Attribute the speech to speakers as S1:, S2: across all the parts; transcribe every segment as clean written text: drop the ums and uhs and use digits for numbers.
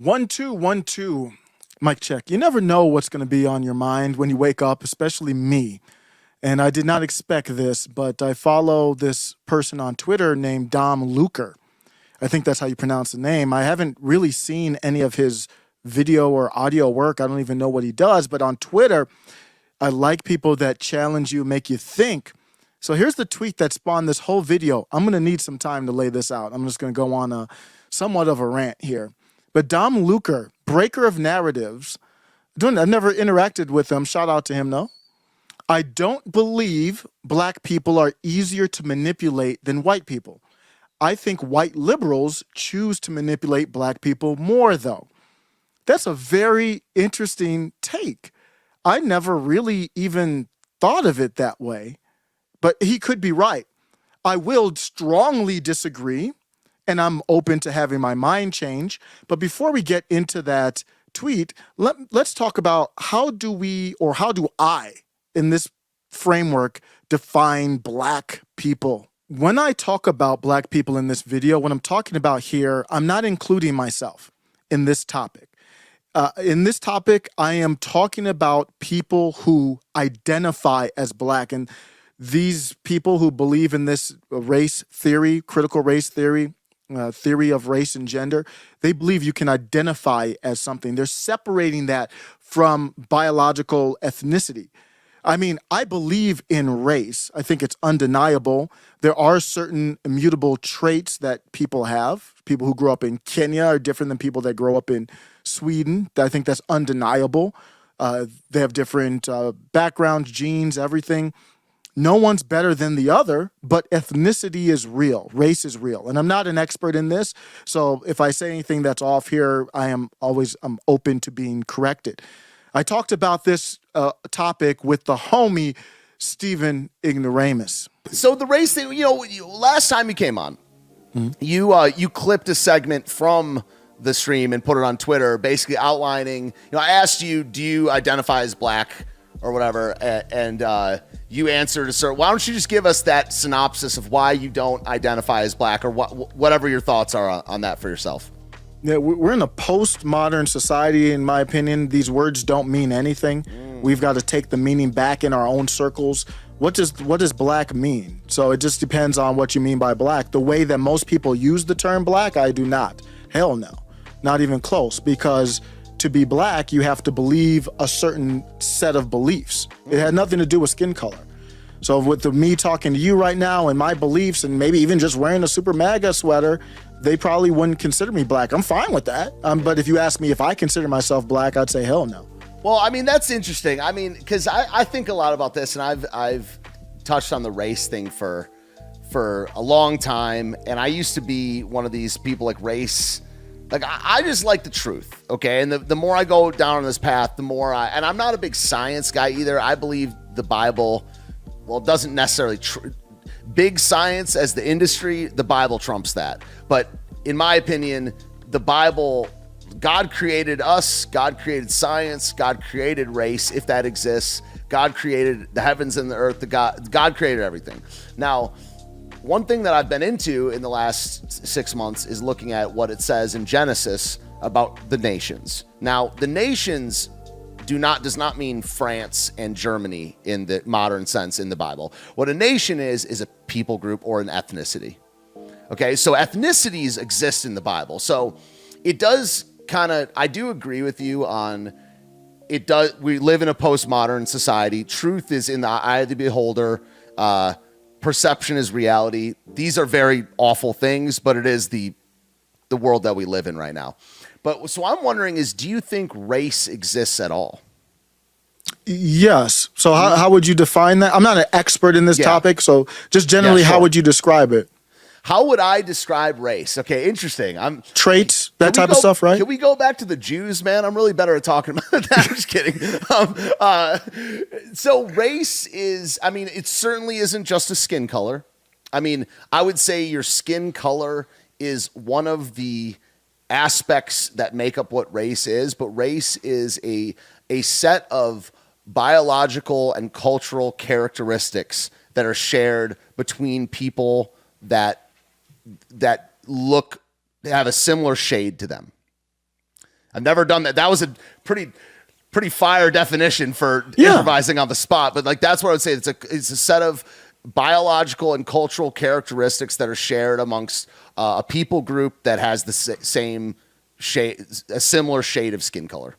S1: One, two, 1, 2. Mic check. You never know what's going to be on your mind when you wake up, especially me. And I did not expect this, but I follow this person on Twitter named Dom Luker. I think that's how you pronounce the name. I haven't really seen any of his video or audio work. I don't even know what he does. But on Twitter, I like people that challenge you, make you think. So here's the tweet that spawned this whole video. I'm going to need some time to lay this out. I'm just going to go on a somewhat of a rant here. But Dom Luker, breaker of narratives, I've never interacted with him. Shout out to him, though. I don't believe black people are easier to manipulate than white people. I think white liberals choose to manipulate black people more, though. That's a very interesting take. I never really even thought of it that way, but he could be right. I will strongly disagree, and I'm open to having my mind change. But before we get into that tweet, let's talk about how do I, in this framework, define black people. When I talk about black people in this video, what I'm talking about here, I'm not including myself in this topic. In this topic, I am talking about people who identify as black. And these people who believe in this race theory, critical race theory, theory of race and gender, they believe you can identify as something. They're separating that from biological ethnicity. I mean, I believe in race. I think it's undeniable. There are certain immutable traits that people have. People who grow up in Kenya are different than people that grow up in Sweden. I think that's undeniable. They have different backgrounds, genes, everything. No one's better than the other, but ethnicity is real. Race is real. And I'm not an expert in this, so if I say anything that's off here, I'm open to being corrected. I talked about this topic with the homie Stephen Ignoramus.
S2: So the race thing, last time you came on, you clipped a segment from the stream and put it on Twitter, basically outlining. I asked you, do you identify as black or whatever, and you answered why don't you just give us that synopsis of why you don't identify as black, or whatever your thoughts are on that for yourself.
S1: Yeah, we're in a postmodern society, in my opinion. These words don't mean anything. We've got to take the meaning back in our own circles. What does black mean? So it just depends on what you mean by black. The way that most people use the term black, I do not. Hell no. Not even close. Because to be black, you have to believe a certain set of beliefs. It had nothing to do with skin color. So with me talking to you right now and my beliefs, and maybe even just wearing a Super MAGA sweater, they probably wouldn't consider me black. I'm fine with that. But if you ask me if I consider myself black, I'd say hell no.
S2: Well, I mean, that's interesting. I mean, because I think a lot about this, and I've touched on the race thing for a long time, and I used to be one of these people like race. Like, I just like the truth, okay? And the more I go down on this path, the more and I'm not a big science guy either. I believe the Bible, well, it doesn't necessarily big science as the industry, the Bible trumps that. But in my opinion, the Bible, God created us, God created science, God created race, if that exists. God created the heavens and the earth. God created everything. Now, one thing that I've been into in the last 6 months is looking at what it says in Genesis about the nations. Now, the nations does not mean France and Germany in the modern sense in the Bible. What a nation is a people group or an ethnicity. Okay, so ethnicities exist in the Bible. So it does I do agree with you on it. We live in a postmodern society. Truth is in the eye of the beholder. Perception is reality. These are very awful things, but it is the world that we live in right now. But so I'm wondering do you think race exists at all?
S1: Yes. So how would you define that? I'm not an expert in this topic, so just generally, how would you describe it?
S2: How would I describe race? Okay, interesting.
S1: Traits, that type of stuff, right?
S2: Can we go back to the Jews, man? I'm really better at talking about that. I'm just kidding. So race is, it certainly isn't just a skin color. I would say your skin color is one of the aspects that make up what race is, but race is a set of biological and cultural characteristics that are shared between people that have a similar shade to them. I've never done that. That was a pretty fire definition for improvising on the spot. But like that's what I would say. It's a set of biological and cultural characteristics that are shared amongst a people group that has the same shade, a similar shade of skin color.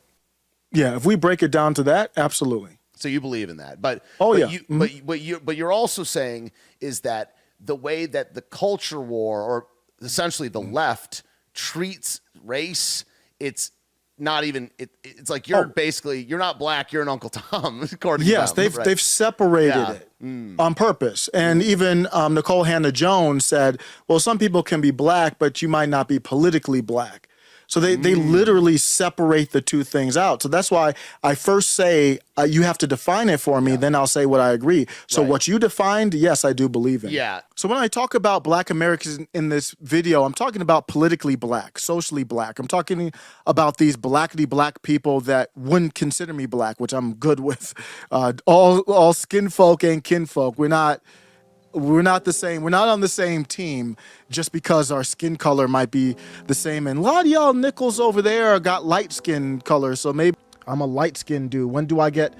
S1: Yeah, if we break it down to that, absolutely.
S2: So you believe in that, but but you're also saying is that the way that the culture war, or essentially the left, treats race, it's not even it's like you're basically you're not black, you're an Uncle Tom. According
S1: yes,
S2: to them,
S1: they've separated it on purpose, and even Nicole Hannah-Jones said, "Well, some people can be black, but you might not be politically black." So they literally separate the two things out. So that's why I first say you have to define it for me, then I'll say what I agree. So what you defined, yes, I do believe in.
S2: Yeah.
S1: So when I talk about black Americans in this video, I'm talking about politically black, socially black. I'm talking about these blackity black people that wouldn't consider me black, which I'm good with. All skin folk and kinfolk. We're not the same. We're not on the same team just because our skin color might be the same. And a lot of y'all Nichols over there got light skin color, so maybe I'm a light skinned dude. When do I get?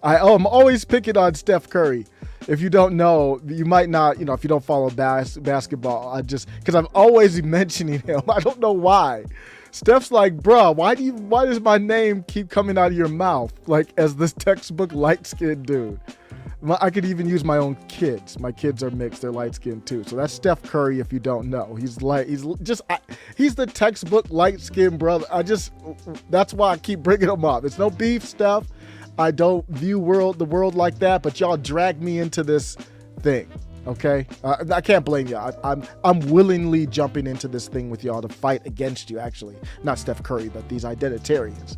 S1: I'm always picking on Steph Curry. If you don't know, you might not. If you don't follow basketball, because I'm always mentioning him. I don't know why. Steph's like, bro, why does my name keep coming out of your mouth like as this textbook light skinned dude? I could even use my own kids. My kids are mixed; they're light skinned too. So that's Steph Curry. If you don't know, he's the textbook light skinned brother. That's why I keep bringing him up. It's no beef, Steph. I don't view the world like that, but y'all drag me into this thing. Okay, I can't blame y'all. I'm willingly jumping into this thing with y'all to fight against you. Actually, not Steph Curry, but these identitarians.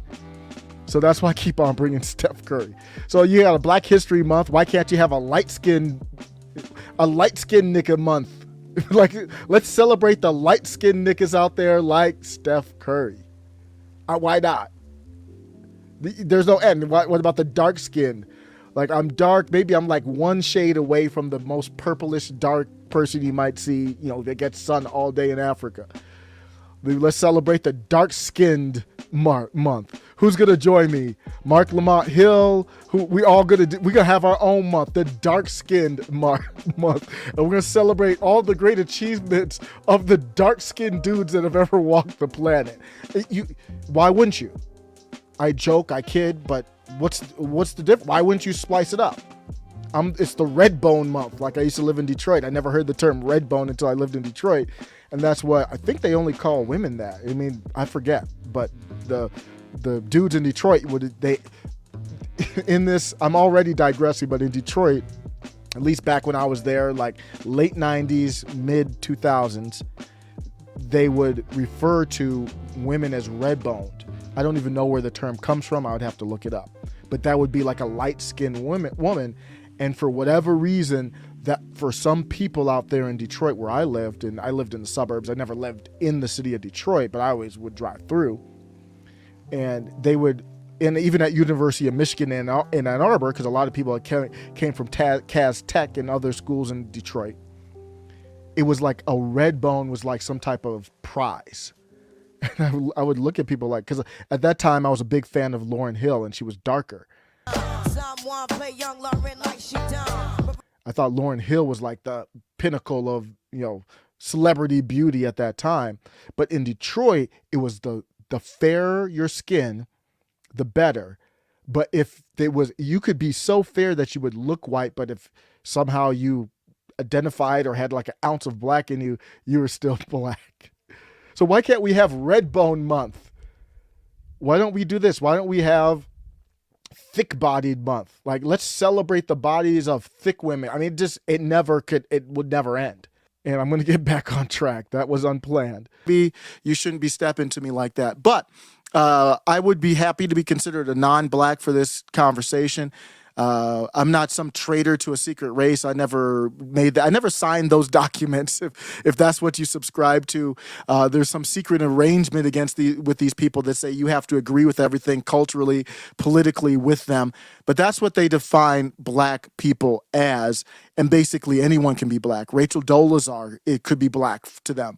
S1: So that's why I keep on bringing Steph Curry. So you got a Black History Month. Why can't you have a light-skinned nigga month? Like, let's celebrate the light-skinned niggas out there like Steph Curry. Why not? There's no end. What about the dark skin? Like, I'm dark. Maybe I'm like one shade away from the most purplish dark person you might see, that gets sun all day in Africa. Let's celebrate the dark-skinned month. Who's gonna join me? Mark Lamont Hill. We're gonna have our own month, the dark-skinned month, and we're gonna celebrate all the great achievements of the dark-skinned dudes that have ever walked the planet. Why wouldn't you? I joke, I kid, but what's the difference? Why wouldn't you splice it up? It's the red bone month. Like, I used to live in Detroit. I never heard the term red bone until I lived in Detroit. And that's what I think they only call women that. I mean, I forget. But the dudes in Detroit in this, I'm already digressing, but in Detroit, at least back when I was there, like late 90s, mid 2000s, they would refer to women as red boned. I don't even know where the term comes from. I would have to look it up. But that would be like a light-skinned woman. And for whatever reason, that for some people out there in Detroit where I lived, and I lived in the suburbs, I never lived in the city of Detroit, but I always would drive through. And they would, and even at University of Michigan in Ann Arbor, because a lot of people came from Cass Tech and other schools in Detroit, it was like a red bone was like some type of prize. And I would look at people like, because at that time I was a big fan of Lauryn Hill, and she was darker. I thought Lauryn Hill was like the pinnacle of, celebrity beauty at that time. But in Detroit, it was the fairer your skin, the better. But if you could be so fair that you would look white, but if somehow you identified or had like an ounce of black in you, you were still black. So why can't we have Red Bone Month? Why don't we do this? Why don't we have thick-bodied month? Like, let's celebrate the bodies of thick women. I mean, it would never end. And I'm going to get back on track. That was unplanned. You shouldn't be stepping to me like that. But I would be happy to be considered a non-black for this conversation. I'm not some traitor to a secret race. I never made that. I never signed those documents. If that's what you subscribe to, there's some secret arrangement with these people that say you have to agree with everything culturally, politically with them. But that's what they define black people as. And basically anyone can be black. Rachel Dolezal, it could be black to them.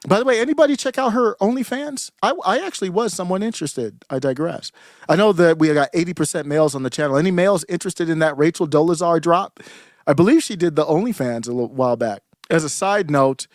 S1: By the way, anybody check out her OnlyFans? I actually was somewhat interested. I digress. I know that we got 80% males on the channel. Any males interested in that Rachel Dolezal drop? I believe she did the OnlyFans a little while back. As a side note,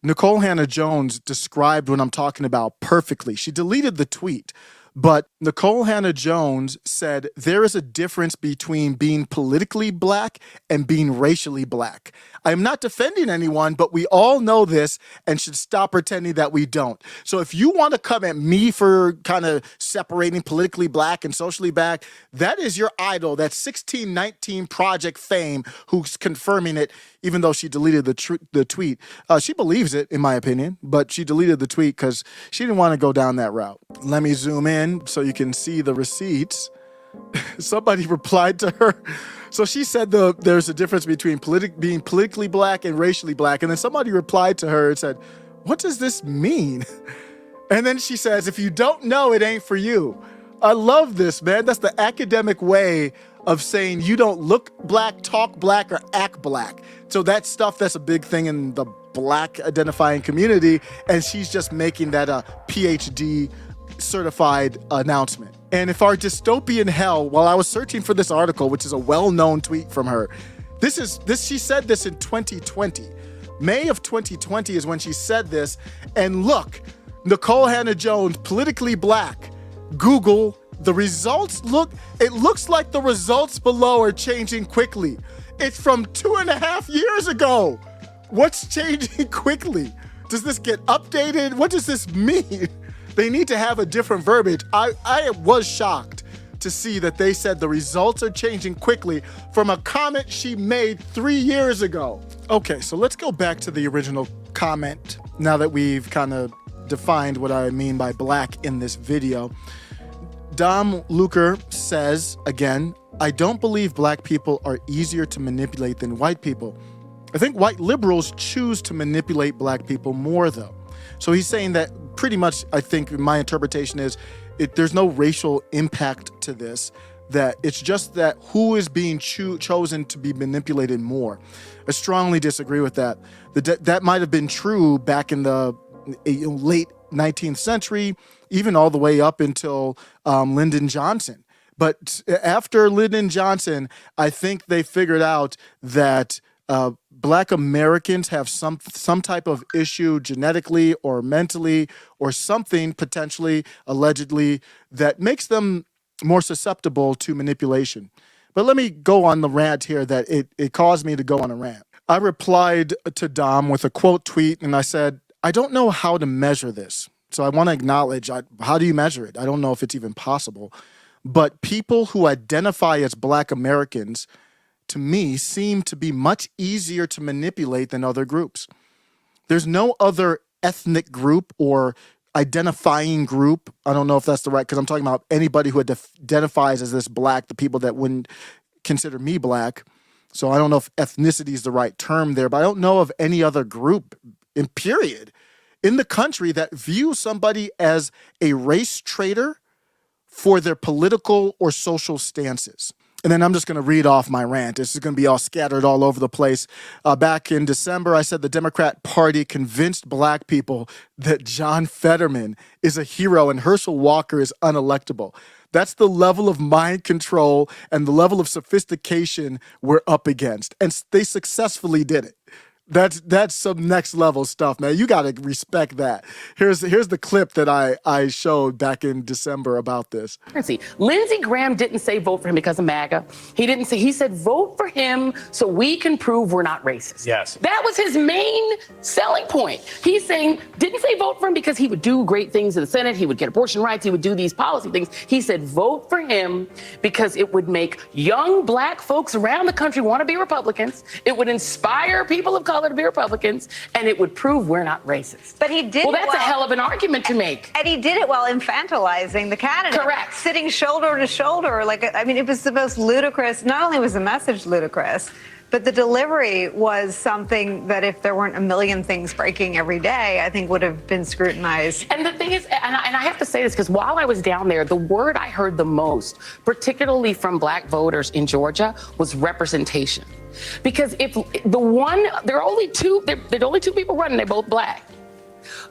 S1: Nicole Hannah-Jones described what I'm talking about perfectly. She deleted the tweet, but Nicole Hannah-Jones said there is a difference between being politically black and being racially black. I'm not defending anyone, but we all know this and should stop pretending that we don't. So if you want to come at me for kind of separating politically black and socially black, that is your idol, that 1619 Project Fame, who's confirming it, even though she deleted the tweet. She believes it, in my opinion, but she deleted the tweet because she didn't want to go down that route. Let me zoom in so you can see the receipts. Somebody replied to her. So she said there's a difference between being politically black and racially black. And then somebody replied to her and said, what does this mean? And then she says, if you don't know, it ain't for you. I love this, man. That's the academic way of saying you don't look black, talk black, or act black. So that's stuff that's a big thing in the black identifying community. And she's just making that a PhD certified announcement. And if our dystopian hell, while I was searching for this article, which is a well-known tweet from her, she said this in 2020. May of 2020 is when she said this. And look, Nicole Hannah-Jones, politically black. Google, the results it looks like the results below are changing quickly. It's from 2.5 years ago. What's changing quickly? Does this get updated? What does this mean? They need to have a different verbiage. I was shocked to see that they said the results are changing quickly from a comment she made 3 years ago. Okay, so let's go back to the original comment now that we've kind of defined what I mean by black in this video. Dom Luker says, again, I don't believe black people are easier to manipulate than white people. I think white liberals choose to manipulate black people more, though. So he's saying that pretty much, I think my interpretation is there's no racial impact to this, that it's just that who is being chosen to be manipulated more. I strongly disagree with that. That might have been true back in the late 19th century, even all the way up until Lyndon Johnson. But after Lyndon Johnson, I think they figured out that Black Americans have some type of issue genetically or mentally or something potentially, allegedly, that makes them more susceptible to manipulation. But let me go on the rant here that it caused me to go on a rant. I replied to Dom with a quote tweet and I said, I don't know how to measure this. So I want to acknowledge, how do you measure it? I don't know if it's even possible. But people who identify as Black Americans, to me, seem to be much easier to manipulate than other groups. There's no other ethnic group or identifying group. I don't know if that's the right, because I'm talking about anybody who identifies as this Black, the people that wouldn't consider me Black. So I don't know if ethnicity is the right term there, but I don't know of any other group in period in the country that views somebody as a race traitor for their political or social stances. And then I'm just going to read off my rant. This is going to be all scattered all over the place. Back in December, I said the Democrat Party convinced Black people that John Fetterman is a hero and Herschel Walker is unelectable. That's the level of mind control and the level of sophistication we're up against. And they successfully did it. That's some next level stuff, man. You got to respect that. Here's the clip that I showed back in December about this.
S3: Lindsey Graham didn't say vote for him because of MAGA. He said vote for him so we can prove we're not racist.
S4: Yes.
S3: That was his main selling point. He's saying, didn't say vote for him because he would do great things in the Senate, he would get abortion rights, he would do these policy things. He said vote for him because it would make young Black folks around the country want to be Republicans. It would inspire people of color to be Republicans, and it would prove we're not racist.
S5: But he did.
S3: Well, that's a hell of an argument to make.
S5: And he did it while infantilizing the candidate.
S3: Correct.
S5: Sitting shoulder to shoulder. It was the most ludicrous. Not only was the message ludicrous, but the delivery was something that if there weren't a million things breaking every day, I think would have been scrutinized.
S3: And the thing is, and I have to say this, because while I was down there, the word I heard the most, particularly from Black voters in Georgia, was representation. Because if there are only two people running, they're both Black.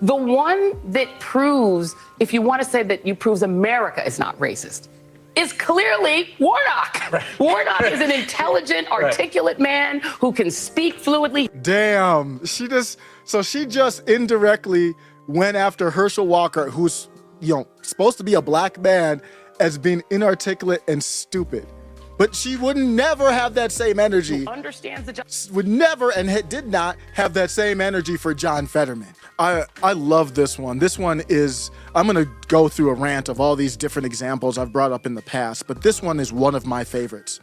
S3: The one that proves, if you want to say that you proves America is not racist, is clearly Warnock. Right. Warnock is an intelligent, articulate man who can speak fluidly.
S1: Damn, she just indirectly went after Herschel Walker, who's supposed to be a black man, as being inarticulate and stupid. But she would never have that same energy.
S3: Understands the job.
S1: Would never and did not have that same energy for John Fetterman. I love this one. This one is, I'm going to go through a rant of all these different examples I've brought up in the past, but this one is one of my favorites.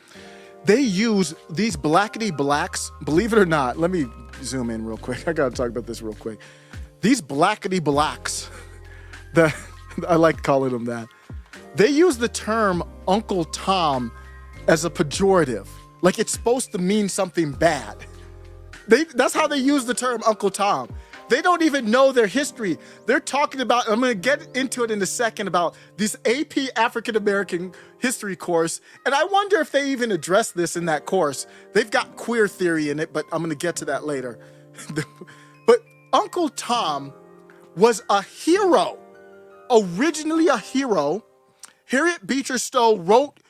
S1: They use these blackety blacks, believe it or not, let me zoom in real quick. I got to talk about this real quick. These blackety blacks, I like calling them that. They use the term Uncle Tom as a pejorative, like it's supposed to mean something bad. That's how they use the term Uncle Tom. They don't even know their history. They're talking about, I'm going to get into it in a second, about this AP African American history course, and I wonder if they even address this in that course. They've got queer theory in it, but I'm going to get to that later. But Uncle Tom was a hero, originally a hero. Harriet Beecher Stowe wrote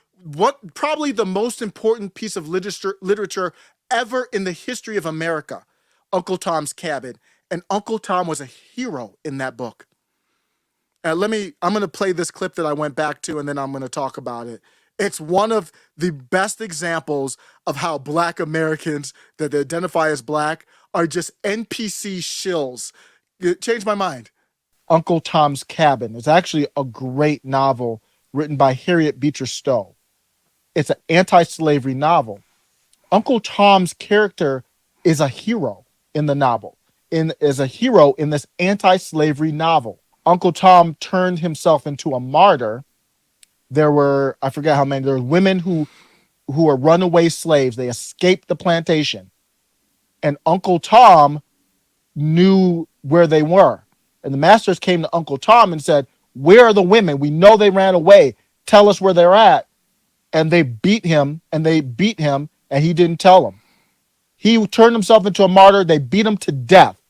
S1: probably the most important piece of literature ever in the history of America, Uncle Tom's Cabin. And Uncle Tom was a hero in that book. I'm going to play this clip that I went back to, and then I'm going to talk about it. It's one of the best examples of how black Americans that identify as black are just NPC shills. It changed my mind. Uncle Tom's Cabin is actually a great novel written by Harriet Beecher Stowe. It's an anti-slavery novel. Uncle Tom's character is a hero in the novel. Is a hero in this anti-slavery novel. Uncle Tom turned himself into a martyr. There were, I forget how many, there were women who were runaway slaves. They escaped the plantation. And Uncle Tom knew where they were. And the masters came to Uncle Tom and said, "Where are the women? We know they ran away. Tell us where they're at." And they beat him, and he didn't tell them. He turned himself into a martyr. They beat him to death.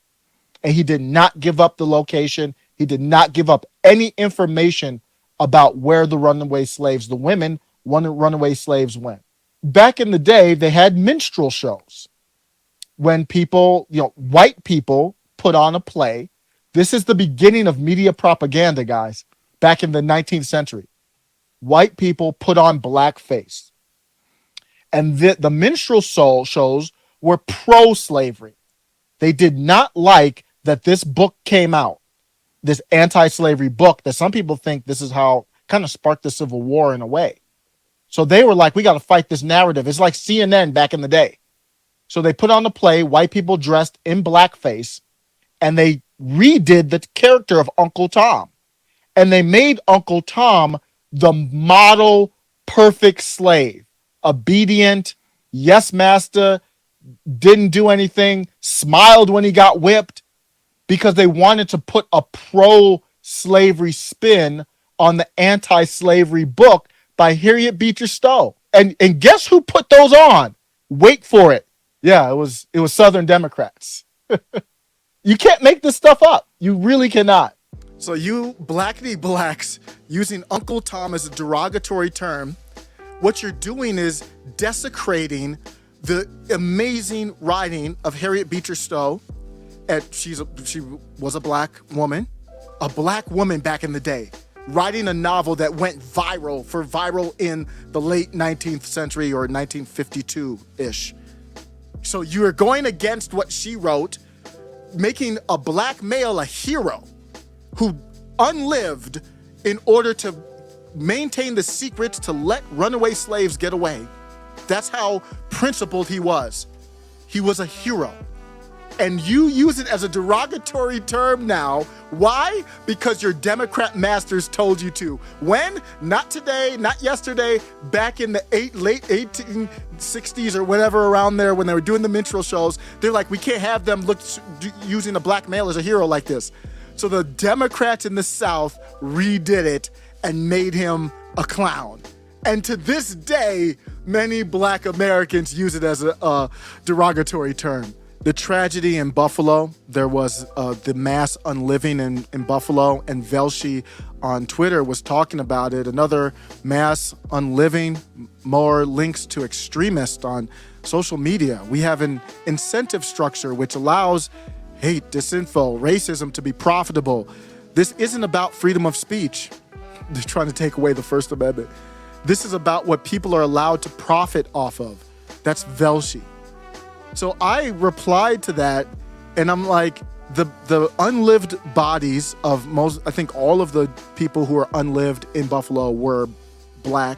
S1: And he did not give up the location. He did not give up any information about where the runaway slaves, the women, runaway slaves went. Back in the day, they had minstrel shows. When people, white people put on a play. This is the beginning of media propaganda, guys, back in the 19th century. White people put on blackface. And the minstrel shows were pro-slavery. They did not like that this book came out, this anti-slavery book that some people think this is how kind of sparked the Civil War in a way. So they were like, we got to fight this narrative. It's like CNN back in the day. So they put on the play, white people dressed in blackface, and they redid the character of Uncle Tom. And they made Uncle Tom the model perfect slave, obedient, yes, master, didn't do anything, smiled when he got whipped, because they wanted to put a pro-slavery spin on the anti-slavery book by Harriet Beecher Stowe. And guess who put those on? Wait for it. Yeah, it was Southern Democrats. You can't make this stuff up. You really cannot. So you blackety blacks using Uncle Tom as a derogatory term, what you're doing is desecrating the amazing writing of Harriet Beecher Stowe. And she was a black woman back in the day, writing a novel that went viral in the late 19th century or 1952-ish. So you are going against what she wrote, making a black male a hero who unlived in order to maintain the secrets to let runaway slaves get away. That's how principled he was. He was a hero. And you use it as a derogatory term now. Why? Because your Democrat masters told you to. When? Not today, not yesterday, back in the late 1860s or whatever around there when they were doing the minstrel shows. They're like, we can't have them using a black male as a hero like this. So the Democrats in the South redid it and made him a clown. And to this day, many black Americans use it as a derogatory term. The tragedy in Buffalo, there was the mass unliving in Buffalo, and Velshi on Twitter was talking about it. Another mass unliving, more links to extremists on social media. We have an incentive structure which allows hate, disinfo, racism to be profitable. This isn't about freedom of speech. They're trying to take away the First Amendment. This is about what people are allowed to profit off of. That's Velshi. So I replied to that, and I'm like, the unlived bodies of most, I think all of the people who are unlived in Buffalo were black.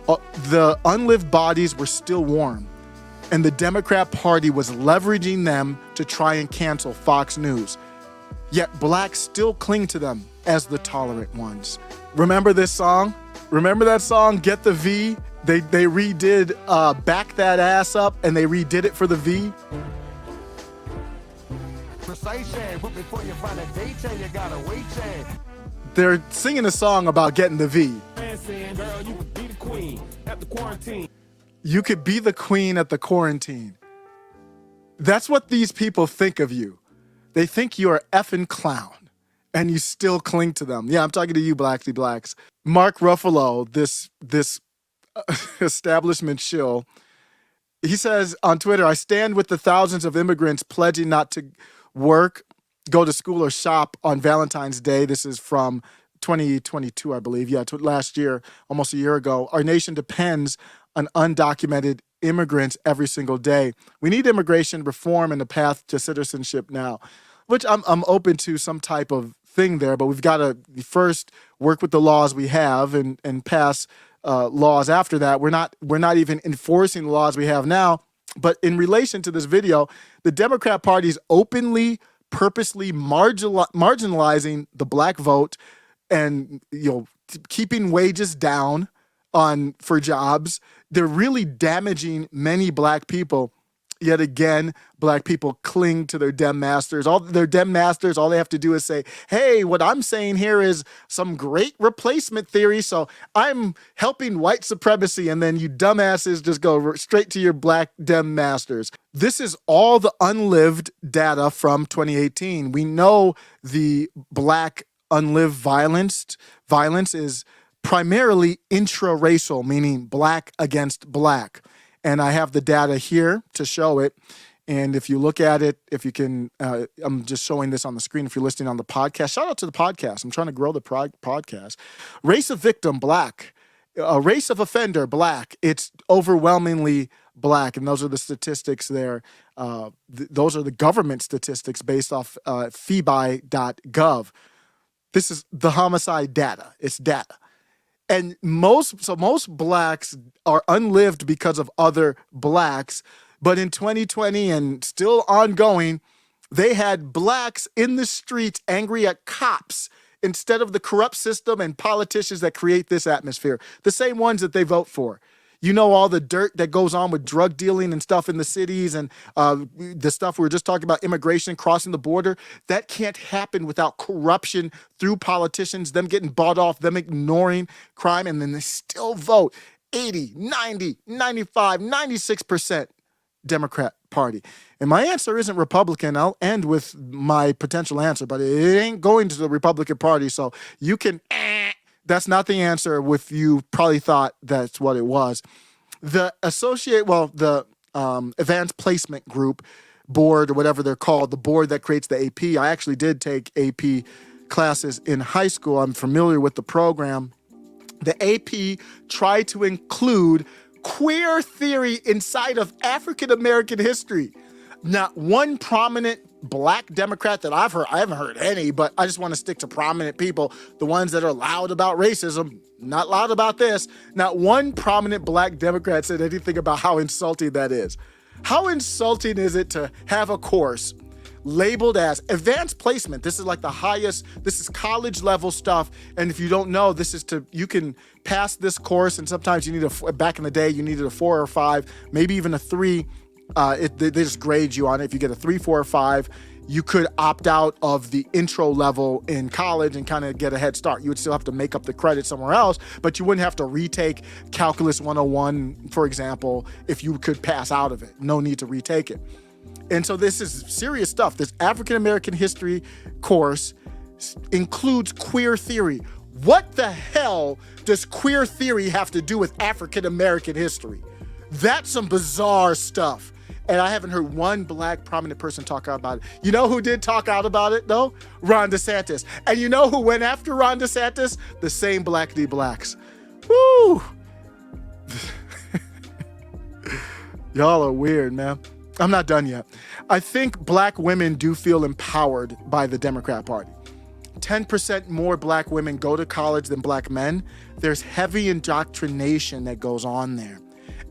S1: The unlived bodies were still warm, and the Democrat Party was leveraging them to try and cancel Fox News. Yet blacks still cling to them as the tolerant ones. Remember this song? Remember that song, Get the V? They redid Back That Ass Up, and they redid it for the V. They're singing a song about getting the V. You could be the queen at the quarantine. That's what these people think of you. They think you're an effing clown, and you still cling to them. Yeah, I'm talking to you, Blacksy Blacks. Mark Ruffalo, this establishment shill, he says on Twitter, I stand with the thousands of immigrants pledging not to work, go to school, or shop on Valentine's Day. This is from 2022, I believe. Yeah, last year, almost a year ago. Our nation depends on undocumented immigrants every single day. We need immigration reform and a path to citizenship now, which I'm open to some type of thing there, but we've got to first work with the laws we have and pass laws after that. We're not even enforcing the laws we have now. But in relation to this video, the Democrat Party is openly, purposely marginalizing the black vote, and keeping wages down for jobs. They're really damaging many black people. Yet again, black people cling to their Dem masters. All they have to do is say, hey, what I'm saying here is some great replacement theory, so I'm helping white supremacy, and then you dumbasses just go straight to your black Dem masters. This is all the unlived data from 2018. We know the black unlived violence is primarily intraracial, meaning black against black. And I have the data here to show it. And if you look at it, if you can, I'm just showing this on the screen. If you're listening on the podcast, shout out to the podcast. I'm trying to grow the podcast. Race of victim, black. Race of offender, black. It's overwhelmingly black. And those are the statistics there. Those are the government statistics based off febi.gov. This is the homicide data. It's data. And most blacks are unlived because of other blacks. But in 2020 and still ongoing, they had blacks in the streets angry at cops instead of the corrupt system and politicians that create this atmosphere. The same ones that they vote for. You know, all the dirt that goes on with drug dealing and stuff in the cities, and the stuff we were just talking about, immigration, crossing the border. That can't happen without corruption through politicians, them getting bought off, them ignoring crime, and then they still vote 80, 90, 95, 96% Democrat Party. And my answer isn't Republican. I'll end with my potential answer, but it ain't going to the Republican Party, so you can... That's not the answer if you probably thought that's what it was. The Advanced Placement Group board, or whatever they're called, the board that creates the AP. I actually did take AP classes in high school. I'm familiar with the program. The AP tried to include queer theory inside of African American history. Not one prominent black Democrat that I've heard, I haven't heard any, but I just want to stick to prominent people, the ones that are loud about racism, not loud about this. Not one prominent black Democrat said anything about how insulting that is. How insulting is it to have a course labeled as advanced placement? This is like the highest, this is college level stuff. And if you don't know, you can pass this course, and sometimes you need back in the day, you needed a 4 or 5, maybe even a 3. They just grade you on it. If you get a 3, 4, or 5, you could opt out of the intro level in college and kind of get a head start. You would still have to make up the credit somewhere else, but you wouldn't have to retake Calculus 101, for example, if you could pass out of it. No need to retake it. And so this is serious stuff. This African American history course includes queer theory. What the hell does queer theory have to do with African American history? That's some bizarre stuff. And I haven't heard one black prominent person talk out about it. You know who did talk out about it, though? Ron DeSantis. And you know who went after Ron DeSantis? The same blackity blacks. Woo! Y'all are weird, man. I'm not done yet. I think black women do feel empowered by the Democrat Party. 10% more black women go to college than black men. There's heavy indoctrination that goes on there.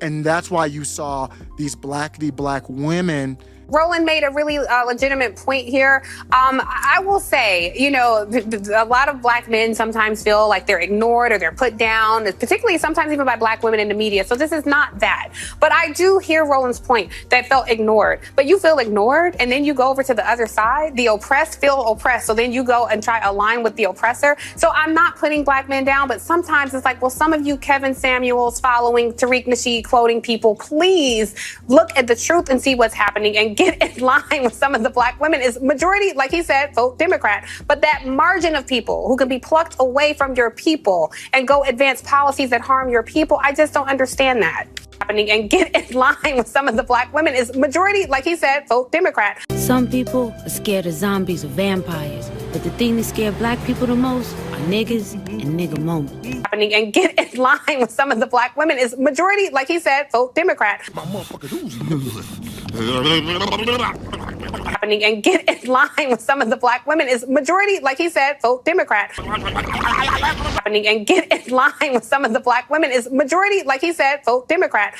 S1: And that's why you saw these blackity black women.
S4: Roland made a really legitimate point here. I will say, you know, a lot of black men sometimes feel like they're ignored or they're put down, particularly sometimes even by black women in the media. So this is not that. But I do hear Roland's point that felt ignored. But you feel ignored and then you go over to the other side. The oppressed feel oppressed. So then you go and try to align with the oppressor. So I'm not putting black men down, but sometimes it's like, well, some of you Kevin Samuels following Tariq Nasheed quoting people, please look at the truth and see what's happening and get in line with some of the black women. Is majority, like he said, vote Democrat. But that margin of people who can be plucked away from your people and go advance policies that harm your people, I just don't understand that happening and get in line with some of the black women. Is majority, like he said, vote Democrat.
S6: Some people are scared of zombies or vampires, but the thing that scares black people the most are niggas and nigga moments.
S4: Happening and get in line with some of the black women. Is majority, like he said, vote Democrat.
S7: My motherfucker, who's
S4: happening and get in line with some of the black women. Is majority, like he said, vote Democrat. happening and get in line with some of the black women. Is majority, like he said, vote Democrat.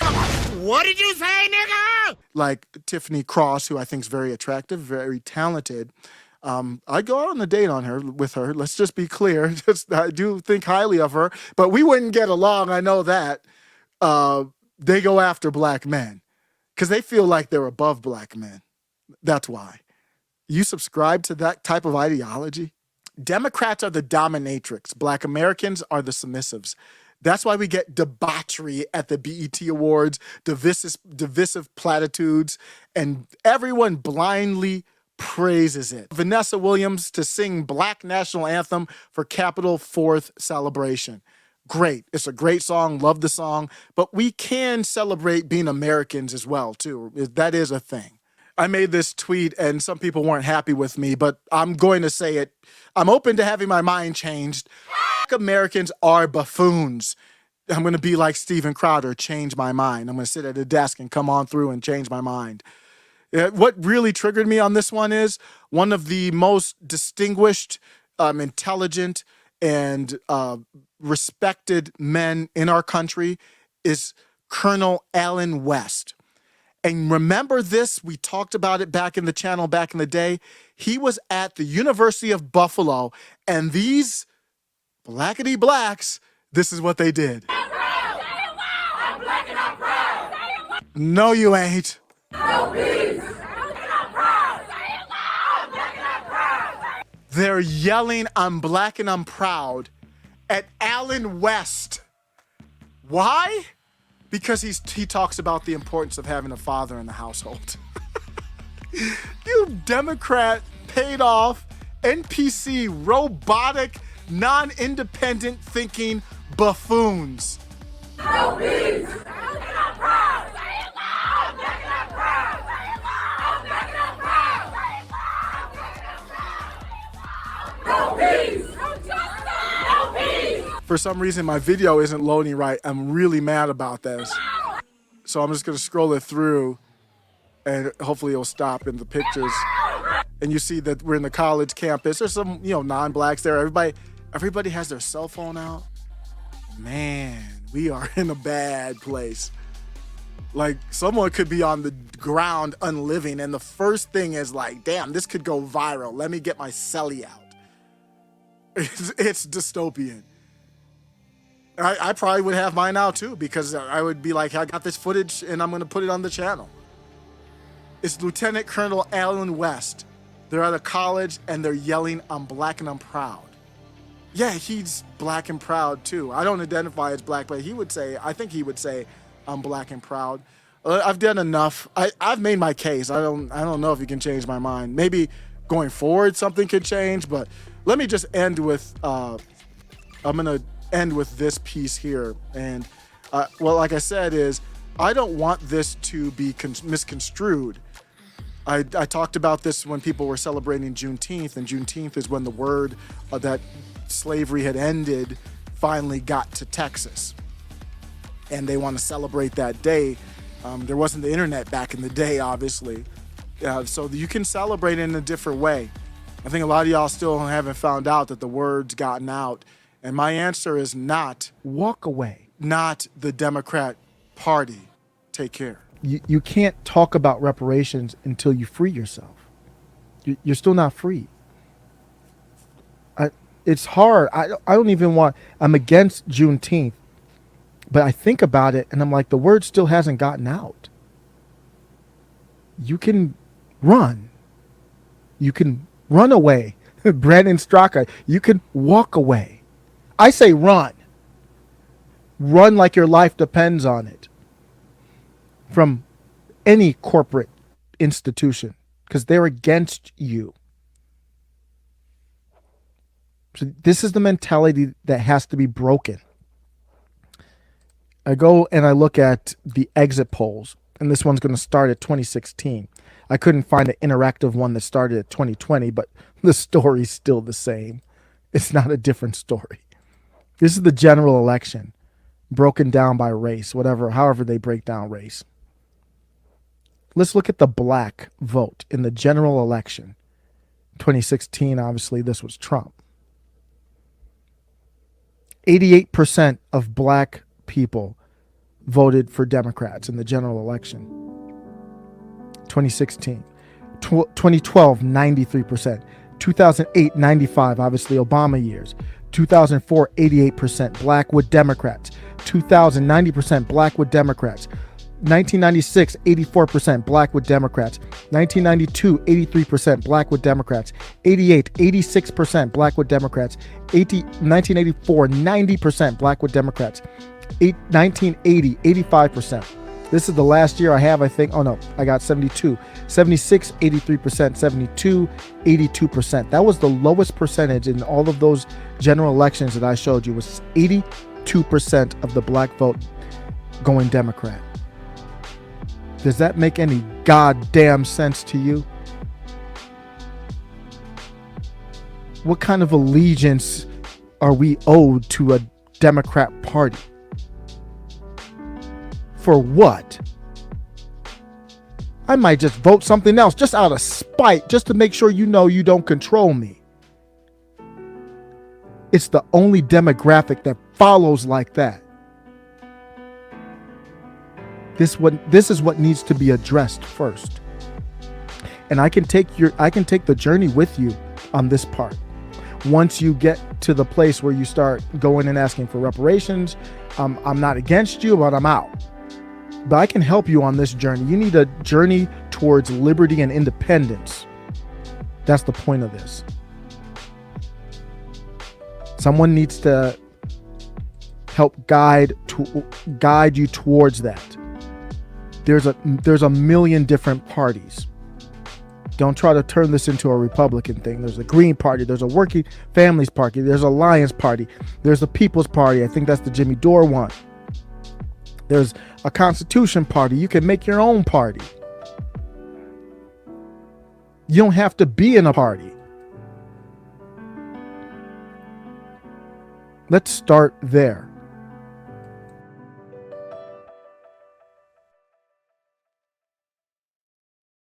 S7: What did you say, nigga?
S1: Like Tiffany Cross, who I think is very attractive, very talented. I'd go out on a date with her. Let's just be clear. I do think highly of her, but we wouldn't get along. I know that. They go after black men because they feel like they're above black men. That's why. You subscribe to that type of ideology? Democrats are the dominatrix. Black Americans are the submissives. That's why we get debauchery at the BET Awards, divisive platitudes, and everyone blindly praises it. Vanessa Williams to sing Black National Anthem for Capitol 4th celebration. Great. It's a great song. Love the song. But we can celebrate being Americans as well, too. That is a thing. I made this tweet and some people weren't happy with me, but I'm going to say it. I'm open to having my mind changed. Americans are buffoons. I'm going to be like Steven Crowder, change my mind. I'm going to sit at a desk and come on through and change my mind. What really triggered me on this one is one of the most distinguished, intelligent, and respected men in our country is Colonel Allen West. And remember this, we talked about it back in the channel back in the day. He was at the University of Buffalo, and these blackity blacks, this is what they did.
S7: I'm black and I'm proud.
S1: No, you ain't.
S7: No peace. I'm black and I'm proud. I'm black and I'm proud.
S1: They're yelling, I'm black and I'm proud at Allen West. Why? Because he talks about the importance of having a father in the household. You Democrat, paid off, NPC, robotic, non-independent thinking buffoons.
S7: No peace. I'm black and I'm proud. I'm black and I'm proud. I'm black and I'm proud. No peace. No justice. No peace.
S1: For some reason, my video isn't loading right. I'm really mad about this. So I'm just going to scroll it through and hopefully it'll stop in the pictures. And you see that we're in the college campus. There's some, non-blacks there. Everybody has their cell phone out. Man, we are in a bad place. Like, someone could be on the ground unliving, and the first thing is like, damn, this could go viral. Let me get my celly out. It's dystopian. I probably would have mine out too, because I would be like, I got this footage and I'm going to put it on the channel. It's Lieutenant Colonel Allen West. They're at a college and they're yelling, I'm black and I'm proud. Yeah, he's black and proud too. I don't identify as black, but I think he would say, I'm black and proud. I've done enough. I've made my case. I don't know if you can change my mind. Maybe going forward something could change, but let me just end with I'm gonna end with this piece here. And well, like I said, is I don't want this to be misconstrued. I talked about this when people were celebrating Juneteenth, and Juneteenth is when the word that slavery had ended finally got to Texas. And they want to celebrate that day. There wasn't the internet back in the day, obviously. So you can celebrate it in a different way. I think a lot of y'all still haven't found out that the word's gotten out. And my answer is not
S8: Walk away.
S1: not the Democrat Party. Take care.
S8: You can't talk about reparations until you free yourself. You're still not free. It's hard. I don't even want, I'm against Juneteenth, but I think about it and I'm like, the word still hasn't gotten out. You can run. You can run away. Brandon Straka, you can walk away. I say run. Run like your life depends on it. From any corporate institution, because they're against you. So this is the mentality that has to be broken. I go and I look at the exit polls, and this one's going to start at 2016. I couldn't find an interactive one that started at 2020, but the story's still the same. It's not a different story. This is the general election, broken down by race, however they break down race. Let's look at the black vote in the general election. 2016, obviously, this was Trump. 88% of black people voted for Democrats in the general election. 2016. 2012, 93%. 2008, 95%, obviously Obama years. 2004, 88% black with Democrats. 2000, 90% black with Democrats. 1996, 84% black with Democrats. 1992, 83% black with Democrats. 88, 86% black with Democrats. 1984, 90% black with Democrats. 1980, 85%. This is the last year I have, I think. Oh no, I got 72. 76, 83%. 72, 82%. That was the lowest percentage in all of those general elections that I showed you, was 82% of the black vote going Democrat. Does that make any goddamn sense to you? What kind of allegiance are we owed to a Democrat Party? For what? I might just vote something else just out of spite, just to make sure you know you don't control me. It's the only demographic that follows like that. This is what needs to be addressed first. And I can take the journey with you on this part. Once you get to the place where you start going and asking for reparations, I'm not against you, but I'm out. But I can help you on this journey. You need a journey towards liberty and independence. That's the point of this. Someone needs to help guide you towards that. There's a million different parties. Don't try to turn this into a Republican thing. There's a Green Party. There's a Working Families Party. There's a Alliance Party. There's the People's Party. I think that's the Jimmy Dore one. There's a Constitution Party. You can make your own party. You don't have to be in a party. Let's start there.